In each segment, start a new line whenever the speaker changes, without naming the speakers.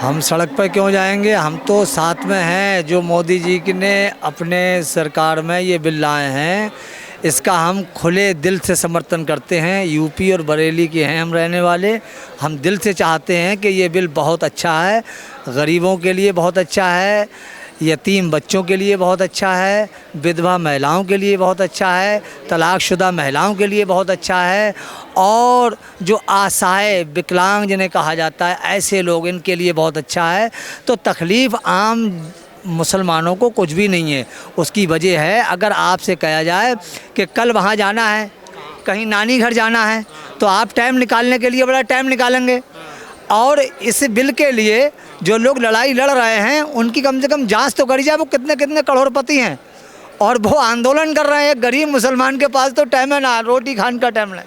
हम सड़क पर क्यों जाएंगे, हम तो साथ में हैं। जो मोदी जी की ने अपने सरकार में ये बिल लाए हैं, इसका हम खुले दिल से समर्थन करते हैं। यूपी और बरेली के हैं हम रहने वाले। हम दिल से चाहते हैं कि ये बिल बहुत अच्छा है, गरीबों के लिए बहुत अच्छा है, यतीम बच्चों के लिए बहुत अच्छा है, विधवा महिलाओं के लिए बहुत अच्छा है, तलाकशुदा महिलाओं के लिए बहुत अच्छा है, और जो असहाय विकलांग जिन्हें कहा जाता है, ऐसे लोग, इनके लिए बहुत अच्छा है। तो तकलीफ़ आम मुसलमानों को कुछ भी नहीं है। उसकी वजह है, अगर आपसे कहा जाए कि कल वहाँ जाना है, कहीं नानी घर जाना है, तो आप टाइम निकालने के लिए बड़ा टाइम निकालेंगे। और इस बिल के लिए जो लोग लड़ाई लड़ रहे हैं, उनकी कम से कम जांच तो करी जाए वो कितने कितने करोड़पति हैं, और वो आंदोलन कर रहे हैं। गरीब मुसलमान के पास तो टाइम है ना, रोटी खाने का टाइम नहीं।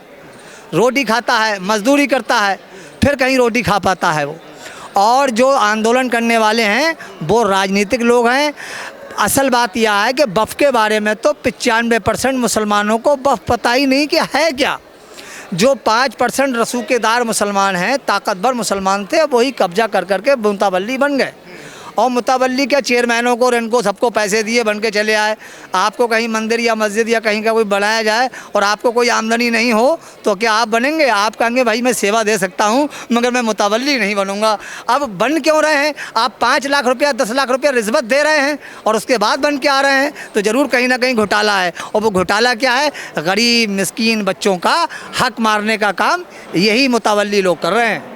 रोटी खाता है, मजदूरी करता है, फिर कहीं रोटी खा पाता है वो। और जो आंदोलन करने वाले हैं वो राजनीतिक लोग हैं। असल बात यह है कि वफ़ के बारे में तो 95% मुसलमानों को वफ़ पता ही नहीं कि है क्या। जो 5% रसूखेदार मुसलमान हैं, ताकतवर मुसलमान थे, वही कब्जा कर करके मुतवल्ली बन गए। और मुतवल्ली के चेयरमैनों को और इनको सबको पैसे दिए बन के चले आए। आपको कहीं मंदिर या मस्जिद या कहीं का कोई बनाया जाए और आपको कोई आमदनी नहीं हो तो क्या आप बनेंगे? आप कहेंगे भाई मैं सेवा दे सकता हूं, मगर मैं मुतवल्ली नहीं बनूंगा। अब बन क्यों रहे हैं आप? 5 लाख रुपया 10 लाख रुपया रिश्वत दे रहे हैं और उसके बाद बन के आ रहे हैं, तो ज़रूर कहीं ना कहीं घोटाला है। और वो घोटाला क्या है? गरीब मिस्कीन बच्चों का हक मारने का काम यही मुतवल्ली लोग कर रहे हैं।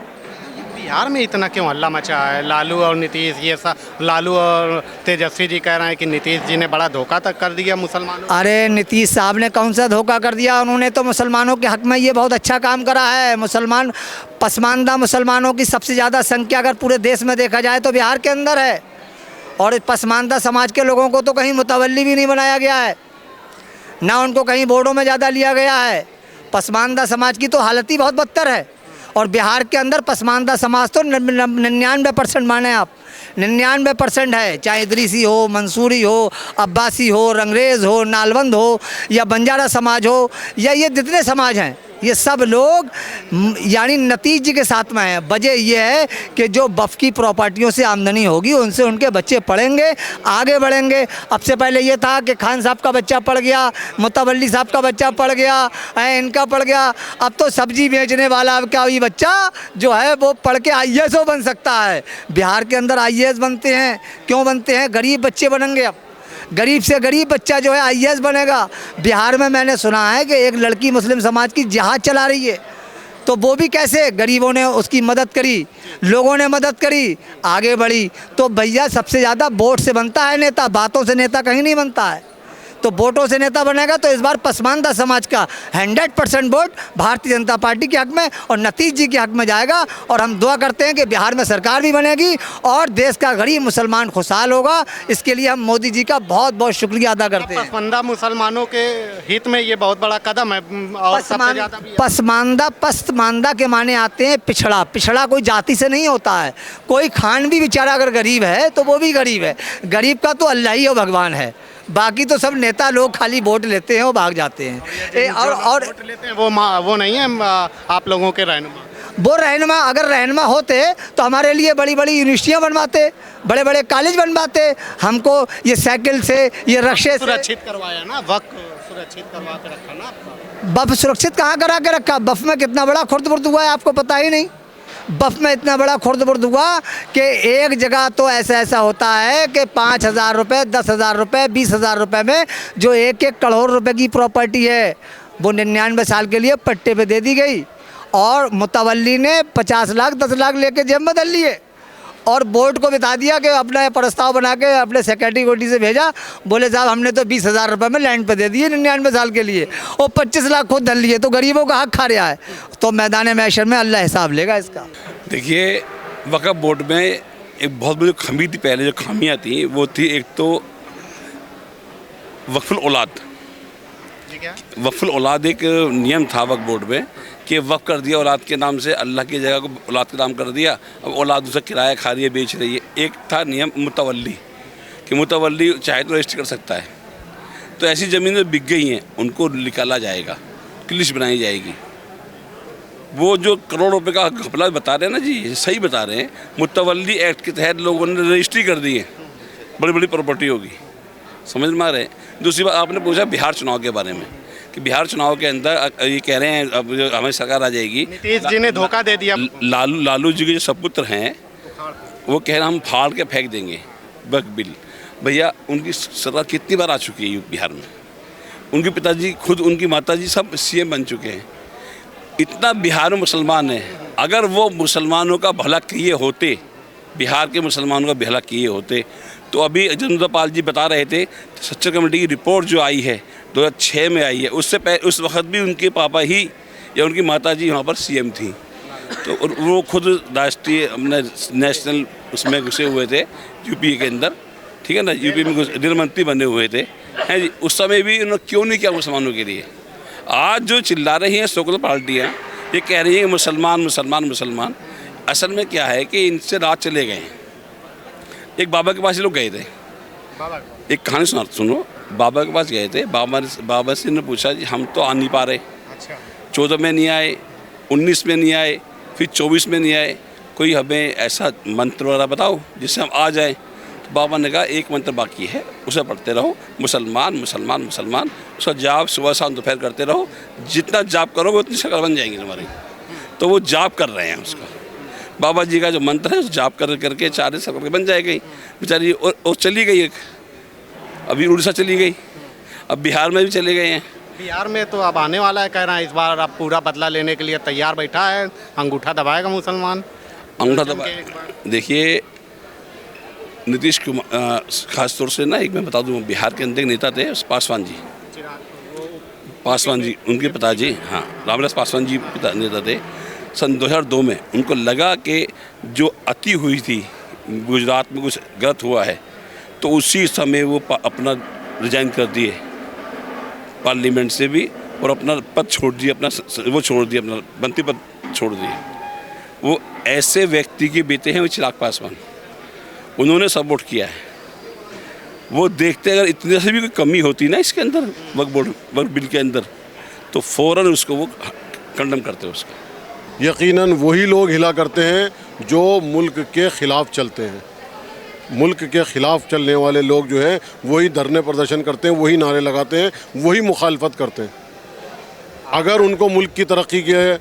बिहार में इतना क्यों हल्ला मचा है? लालू और नीतीश, ये सब लालू और तेजस्वी जी कह रहे हैं कि नीतीश जी ने बड़ा धोखा तक कर दिया मुसलमानों।
अरे नीतीश साहब ने कौन सा धोखा कर दिया? उन्होंने तो मुसलमानों के हक में ये बहुत अच्छा काम करा है। मुसलमान पसमानदा मुसलमानों की सबसे ज़्यादा संख्या अगर पूरे देश में देखा जाए तो बिहार के अंदर है। और पसमानदा समाज के लोगों को तो कहीं मुतवल्ली भी नहीं बनाया गया है, ना उनको कहीं बोर्डों में ज़्यादा लिया गया है। पसमानदा समाज की तो हालत ही बहुत बदतर है। और बिहार के अंदर पसमानदा समाज तो 99% माने आप, 99% है। चाहे इदरीसी हो, मंसूरी हो, अब्बासी हो, रंगरेज हो, नालवंद हो, या बंजारा समाज हो, या ये जितने समाज हैं, ये सब लोग यानी नतीज जी के साथ में हैं। वजह ये है कि जो वफ़ की प्रॉपर्टियों से आमदनी होगी उनसे उनके बच्चे पढ़ेंगे, आगे बढ़ेंगे। अब से पहले ये था कि खान साहब का बच्चा पढ़ गया, मुतवल्ली साहब का बच्चा पढ़ गया, इनका पढ़ गया। अब तो सब्जी बेचने वाला का ही बच्चा जो है वो पढ़ के IAS बन सकता है। बिहार के अंदर IAS बनते हैं। क्यों बनते हैं? गरीब बच्चे बनेंगे। अब गरीब से गरीब बच्चा जो है IAS बनेगा। बिहार में मैंने सुना है कि एक लड़की मुस्लिम समाज की जहाज़ चला रही है, तो वो भी कैसे? गरीबों ने उसकी मदद करी, लोगों ने मदद करी, आगे बढ़ी। तो भैया सबसे ज़्यादा वोट से बनता है नेता, बातों से नेता कहीं नहीं बनता है। तो वोटों से नेता बनेगा तो इस बार पसमानदा समाज का 100% वोट भारतीय जनता पार्टी के हक में और नतीज जी के हक में जाएगा। और हम दुआ करते हैं कि बिहार में सरकार भी बनेगी और देश का गरीब मुसलमान खुशहाल होगा। इसके लिए हम मोदी जी का बहुत बहुत शुक्रिया अदा करते हैं।
पसमानदा मुसलमानों के हित में ये बहुत बड़ा कदम है। और सबसे ज़्यादा भी
पसमानदा के माने आते हैं पिछड़ा। पिछड़ा कोई जाति से नहीं होता है। कोई खान भी बेचारा अगर गरीब है तो वो भी गरीब है। गरीब का तो अल्लाह ही और भगवान है, बाकी तो सब नेता लोग खाली वोट लेते हैं और भाग जाते हैं। और
वोट लेते हैं वो नहीं है आप लोगों के रहनुमा।
वो रहनुमा अगर रहनुमा होते तो हमारे लिए बड़ी बड़ी यूनिवर्सिटियाँ बनवाते, बड़े बड़े कॉलेज बनवाते। हमको ये साइकिल से, ये रक्शे
सुरक्षित करवाया ना, वक्त सुरक्षित करवा के रखा ना आपका।
वफ़ सुरक्षित कहाँ करा के रखा? वफ़ में कितना बड़ा खुर्द-बुर्द हुआ है आपको पता ही नहीं। वफ़ में इतना बड़ा खुर्द-बुर्द हुआ कि एक जगह तो ऐसा होता है कि 5,000 रुपये, 10,000 रुपये, 20,000 रुपये में जो 1-1 करोड़ रुपए की प्रॉपर्टी है वो 99 साल के लिए पट्टे पे दे दी गई। और मुतवल्ली ने 50 लाख 10 लाख लेके जेब में डाल लिए और बोर्ड को बता दिया कि अपना प्रस्ताव बना के अपने सेक्रेटरी से भेजा। बोले साहब हमने तो 20,000 रुपये में लैंड पे दे दिए 99 साल के लिए और 25 लाख खुद धन लिए, तो गरीबों का हक खा रहा है। तो मैदान महशर में अल्लाह हिसाब लेगा इसका।
देखिए, वक्फ बोर्ड में एक बहुत बड़ी खमी थी। पहले जो खामियां थी वो थी, एक तो वक्फुल औलाद। वक्फुल औलाद एक नियम था वक्फ बोर्ड में कि वक्फ कर दिया औलाद के नाम से, अल्लाह की जगह को औलाद के नाम कर दिया। अब औलाद उसे किराया खा रही है, बेच रही है। एक था नियम मुतवल्ली कि मुतवल्ली चाहे तो रजिस्टर कर सकता है। तो ऐसी ज़मीनें बिक गई हैं, उनको निकाला जाएगा, की लिस्ट बनाई जाएगी। वो जो करोड़ रुपए का घपला बता रहे हैं ना जी, सही बता रहे हैं। मुतवल्ली एक्ट के तहत लोगों ने रजिस्ट्री कर दी है, बड़ी बड़ी प्रॉपर्टी होगी, समझ में आ रहे हैं। दूसरी बात आपने पूछा बिहार चुनाव के बारे में कि बिहार चुनाव के अंदर ये कह रहे हैं अब जो हमारी सरकार आ जाएगी,
नीतीश जी ने धोखा दे दिया।
लालू जी के जो सपुत्र हैं वो कह रहे हैं हम फाड़ के फेंक देंगे वक्फ बिल। भैया उनकी सरकार कितनी बार आ चुकी है बिहार में, उनके पिताजी खुद, उनकी माताजी सब सीएम बन चुके हैं। इतना बिहार में मुसलमान है, अगर वो मुसलमानों का भला किए होते, बिहार के मुसलमानों का भला किए होते, तो अभी जनता पाल जी बता रहे थे सच्चर कमेटी की रिपोर्ट जो आई है 2006 में आई है, उससे पहले उस वक्त भी उनके पापा ही या उनकी माताजी वहाँ पर सीएम थी। तो वो खुद राष्ट्रीय अपने नेशनल उसमें घुसे हुए थे यूपी के अंदर, ठीक है ना, यूपी में गृह मंत्री बने हुए थे, हैं जी। उस समय भी उन्होंने क्यों नहीं किया मुसलमानों के लिए। आज जो चिल्ला रही हैं सोकल पार्टियाँ, ये कह रही हैं मुसलमान मुसलमान मुसलमान, असल में क्या है कि इनसे रात चले गए हैं। एक बाबा के पास ये लोग गए थे, एक कहानी सुनो। बाबा के पास गए थे, बाबा से ने पूछा जी हम तो आ नहीं पा रहे, 14 में नहीं आए, 19 में नहीं आए, फिर 24 में नहीं आए, कोई हमें ऐसा मंत्र वगैरह बताओ जिससे हम आ जाएं। तो बाबा ने कहा एक मंत्र बाकी है, उसे पढ़ते रहो, मुसलमान मुसलमान मुसलमान, उसका जाप सुबह शाम दोपहर करते रहो, जितना जाप करोगे उतनी शक्ल बन जाएंगी तुम्हारी। तो वो जाप कर रहे हैं उसका, बाबा जी का जो मंत्र है उस जाप कर करके 4 शक्ल बन जाएगी बेचारी। और चली गई, एक अभी उड़ीसा चली गई, अब बिहार में भी चले गए हैं।
बिहार में तो अब आने वाला है, कह रहा है इस बार अब पूरा बदला लेने के लिए तैयार बैठा है, अंगूठा दबाएगा मुसलमान,
अंगूठा दबा। देखिए नीतीश कुमार खास तौर से ना, एक मैं बता दूँ, बिहार के अंदर नेता थे पासवान जी, उनके पिताजी, हाँ रामविलास पासवान जी पिता नेता थे। सन 2002 में उनको लगा कि जो अति हुई थी गुजरात में, कुछ गलत हुआ है, तो उसी समय वो अपना रिजाइन कर दिए पार्लियामेंट से भी, और अपना पद छोड़ दिए, अपना वो छोड़ दिया, अपना मंत्री पद छोड़ दिए। वो ऐसे व्यक्ति के बेटे हैं वो चिराग पासवान, उन्होंने सपोर्ट किया है। वो देखते अगर इतने से भी कोई कमी होती ना इसके अंदर, वक्फ बिल के अंदर, तो फ़ौरन उसको वो कंडम करते हैं उसका।
यकीनन वही लोग हिला करते हैं जो मुल्क के ख़िलाफ़ चलते हैं। मुल्क के ख़िलाफ़ चलने वाले लोग जो हैं वही धरने प्रदर्शन करते हैं, वही नारे लगाते हैं, वही मुखालफत करते हैं। अगर उनको मुल्क की तरक्की के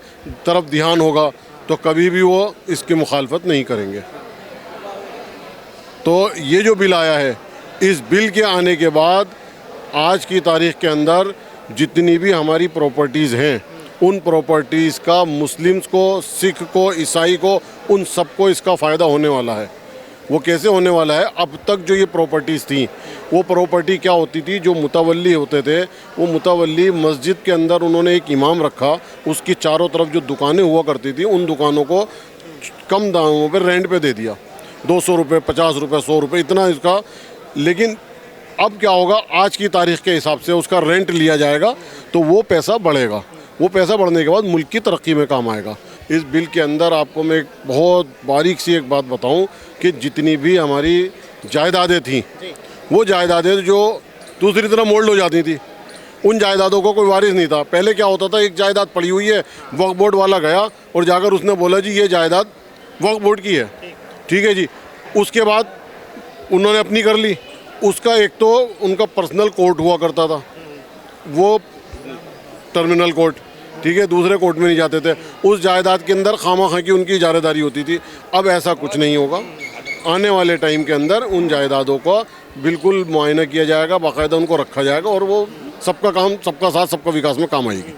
तरफ ध्यान होगा तो कभी भी वो इसकी मुखालफत नहीं करेंगे। तो ये जो बिल आया है, इस बिल के आने के बाद आज की तारीख़ के अंदर जितनी भी हमारी प्रॉपर्टीज़ हैं, उन प्रॉपर्टीज़ का मुस्लिम्स को, सिख को, ईसाई को, उन सबको इसका फ़ायदा होने वाला है। वो कैसे होने वाला है? अब तक जो ये प्रॉपर्टीज़ थी, वो प्रॉपर्टी क्या होती थी, जो मुतवल्ली होते थे, वो मुतवल्ली मस्जिद के अंदर उन्होंने एक इमाम रखा, उसकी चारों तरफ जो दुकानें हुआ करती थी, उन दुकानों को कम दामों पर रेंट पे दे दिया, 200 रुपये, 50 रुपये, 100 रुपये, इतना इसका। लेकिन अब क्या होगा, आज की तारीख़ के हिसाब से उसका रेंट लिया जाएगा तो वो पैसा बढ़ेगा। वो पैसा बढ़ने के बाद मुल्क की तरक्की में काम आएगा। इस बिल के अंदर आपको मैं एक बहुत बारीक सी एक बात बताऊं कि जितनी भी हमारी जायदादें थीं, वो जायदादें जो दूसरी तरफ मोल्ड हो जाती थी, उन जायदादों को कोई वारिस नहीं था। पहले क्या होता था, एक जायदाद पड़ी हुई है, वक्फ बोर्ड वाला गया और जाकर उसने बोला जी ये जायदाद वक्फ बोर्ड की है, ठीक है जी। उसके बाद उन्होंने अपनी कर ली। उसका एक तो उनका पर्सनल कोर्ट हुआ करता था, वो टर्मिनल कोर्ट, ठीक है, दूसरे कोर्ट में नहीं जाते थे। उस जायदाद के अंदर खामा-खा की उनकी इजारेदारी होती थी। अब ऐसा कुछ नहीं होगा। आने वाले टाइम के अंदर उन जायदादों का बिल्कुल मुआयना किया जाएगा, बाकायदा उनको रखा जाएगा और वो सबका काम, सबका साथ, सबका विकास में काम आएगी।